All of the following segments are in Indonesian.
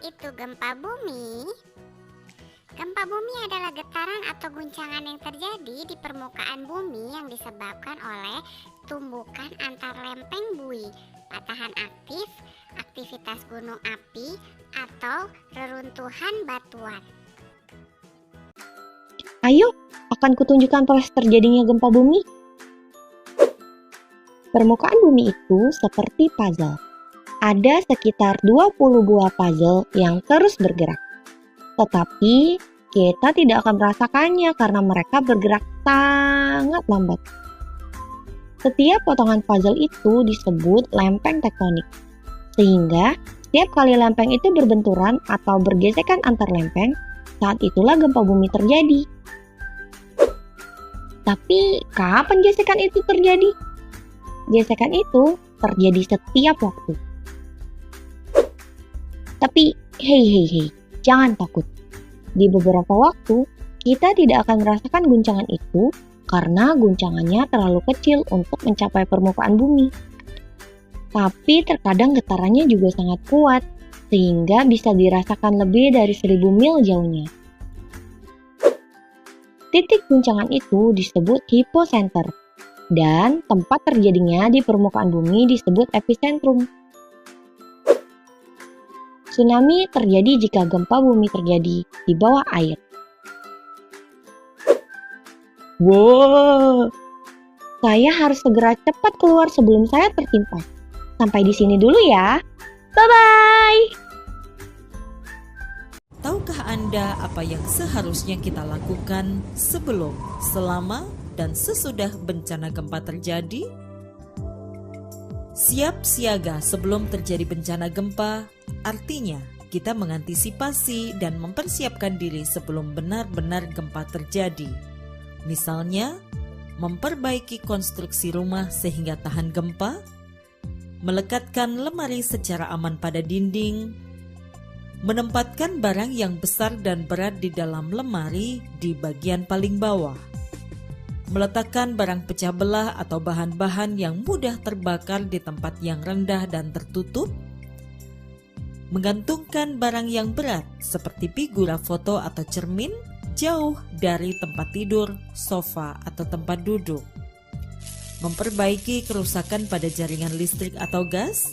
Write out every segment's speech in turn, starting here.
itu gempa bumi? Gempa bumi adalah getaran atau guncangan yang terjadi di permukaan bumi yang disebabkan oleh tumbukan antar lempeng bui, patahan aktif, aktivitas gunung api, atau reruntuhan batuan. Ayo, akan kutunjukkan proses terjadinya gempa bumi. Permukaan bumi itu seperti puzzle. Ada sekitar 20 buah puzzle yang terus bergerak. Tetapi kita tidak akan merasakannya karena mereka bergerak sangat lambat. Setiap potongan puzzle itu disebut lempeng tektonik. Sehingga setiap kali lempeng itu berbenturan atau bergesekan antar lempeng, saat itulah gempa bumi terjadi. Tapi kapan gesekan itu terjadi? Gesekan itu terjadi setiap waktu. Tapi hei, jangan takut. Di beberapa waktu, kita tidak akan merasakan guncangan itu karena guncangannya terlalu kecil untuk mencapai permukaan bumi. Tapi terkadang getarannya juga sangat kuat, sehingga bisa dirasakan lebih dari 1000 mil jauhnya. Titik guncangan itu disebut hypocenter, dan tempat terjadinya di permukaan bumi disebut epicentrum. Tsunami terjadi jika gempa bumi terjadi di bawah air. Wow, saya harus segera cepat keluar sebelum saya tertimpa. Sampai di sini dulu ya. Bye-bye. Tahukah Anda apa yang seharusnya kita lakukan sebelum, selama, dan sesudah bencana gempa terjadi? Siap siaga sebelum terjadi bencana gempa, artinya kita mengantisipasi dan mempersiapkan diri sebelum benar-benar gempa terjadi. Misalnya, memperbaiki konstruksi rumah sehingga tahan gempa, melekatkan lemari secara aman pada dinding, menempatkan barang yang besar dan berat di dalam lemari di bagian paling bawah, meletakkan barang pecah belah atau bahan-bahan yang mudah terbakar di tempat yang rendah dan tertutup, menggantungkan barang yang berat seperti figura foto atau cermin jauh dari tempat tidur, sofa, atau tempat duduk, memperbaiki kerusakan pada jaringan listrik atau gas,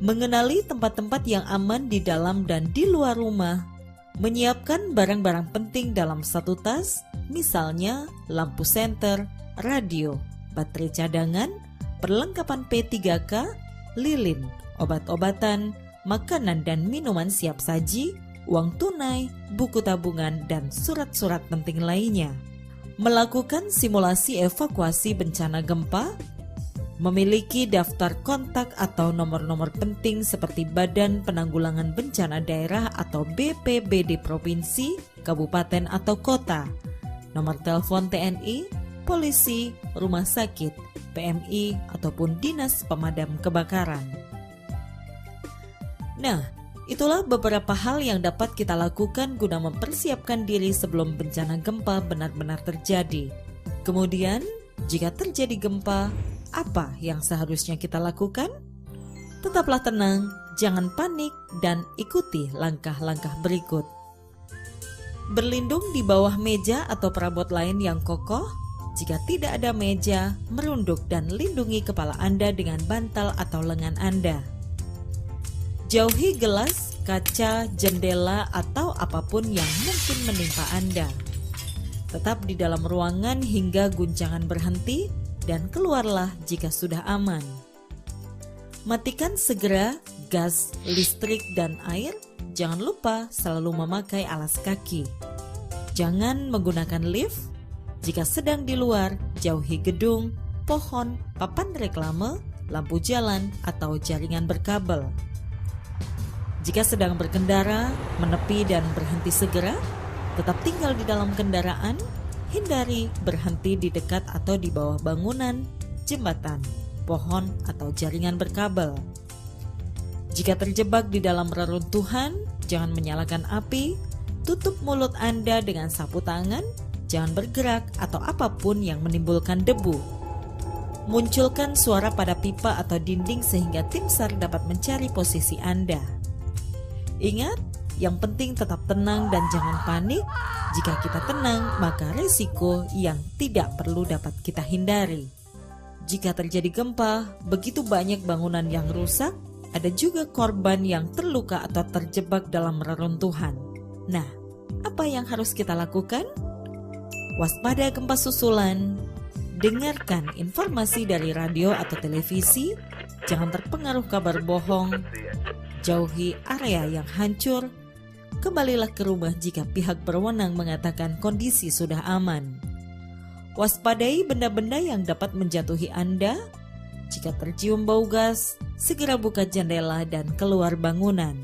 mengenali tempat-tempat yang aman di dalam dan di luar rumah, menyiapkan barang-barang penting dalam satu tas, misalnya lampu senter, radio, baterai cadangan, perlengkapan P3K, lilin, obat-obatan, makanan dan minuman siap saji, uang tunai, buku tabungan, dan surat-surat penting lainnya. Melakukan simulasi evakuasi bencana gempa, memiliki daftar kontak atau nomor-nomor penting seperti Badan Penanggulangan Bencana Daerah atau BPBD Provinsi, Kabupaten atau Kota, nomor telepon TNI, polisi, rumah sakit, PMI, ataupun Dinas Pemadam Kebakaran. Nah, itulah beberapa hal yang dapat kita lakukan guna mempersiapkan diri sebelum bencana gempa benar-benar terjadi. Kemudian, jika terjadi gempa, apa yang seharusnya kita lakukan? Tetaplah tenang, jangan panik, dan ikuti langkah-langkah berikut. Berlindung di bawah meja atau perabot lain yang kokoh. Jika tidak ada meja, merunduk dan lindungi kepala Anda dengan bantal atau lengan Anda. Jauhi gelas, kaca, jendela, atau apapun yang mungkin menimpa Anda. Tetap di dalam ruangan hingga guncangan berhenti dan keluarlah jika sudah aman. Matikan segera gas, listrik, dan air. Jangan lupa selalu memakai alas kaki. Jangan menggunakan lift. Jika sedang di luar, jauhi gedung, pohon, papan reklame, lampu jalan, atau jaringan berkabel. Jika sedang berkendara, menepi dan berhenti segera. Tetap tinggal di dalam kendaraan. Hindari berhenti di dekat atau di bawah bangunan, jembatan, pohon, atau jaringan berkabel. Jika terjebak di dalam reruntuhan, jangan menyalakan api. Tutup mulut Anda dengan sapu tangan. Jangan bergerak atau apapun yang menimbulkan debu. Munculkan suara pada pipa atau dinding sehingga tim SAR dapat mencari posisi Anda. Ingat, yang penting tetap tenang dan jangan panik. Jika kita tenang, maka resiko yang tidak perlu dapat kita hindari. Jika terjadi gempa, begitu banyak bangunan yang rusak, ada juga korban yang terluka atau terjebak dalam reruntuhan. Nah, apa yang harus kita lakukan? Waspada gempa susulan, dengarkan informasi dari radio atau televisi, jangan terpengaruh kabar bohong, jauhi area yang hancur, kembalilah ke rumah jika pihak berwenang mengatakan kondisi sudah aman. Waspadai benda-benda yang dapat menjatuhi Anda. Jika tercium bau gas, segera buka jendela dan keluar bangunan.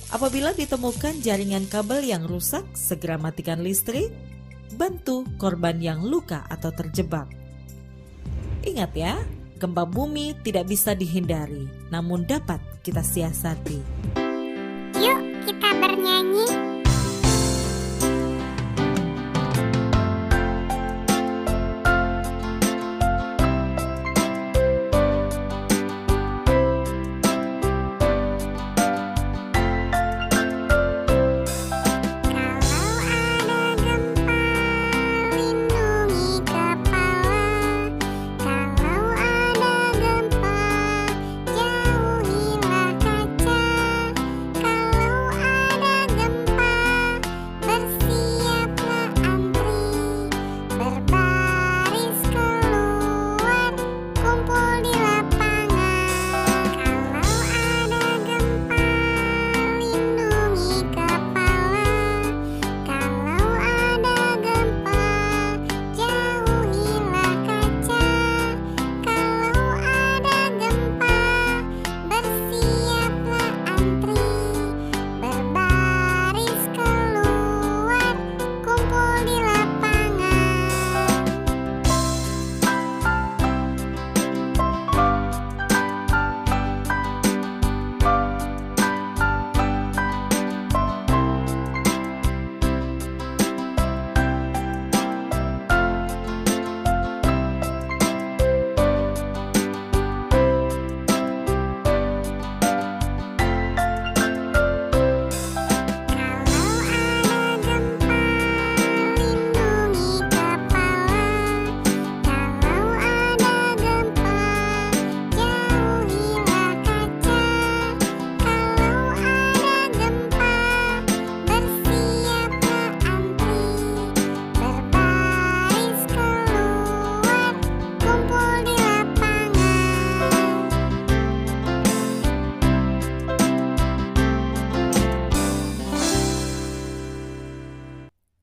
Apabila ditemukan jaringan kabel yang rusak, segera matikan listrik. Bantu korban yang luka atau terjebak. Ingat ya, gempa bumi tidak bisa dihindari, namun dapat kita siasati. Yuk kita bernyanyi.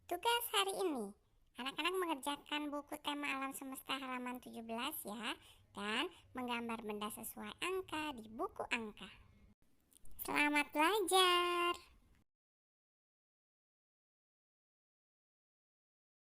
Tugas hari ini, anak-anak mengerjakan buku tema alam semesta halaman 17 ya, dan menggambar benda sesuai angka di buku angka. Selamat belajar.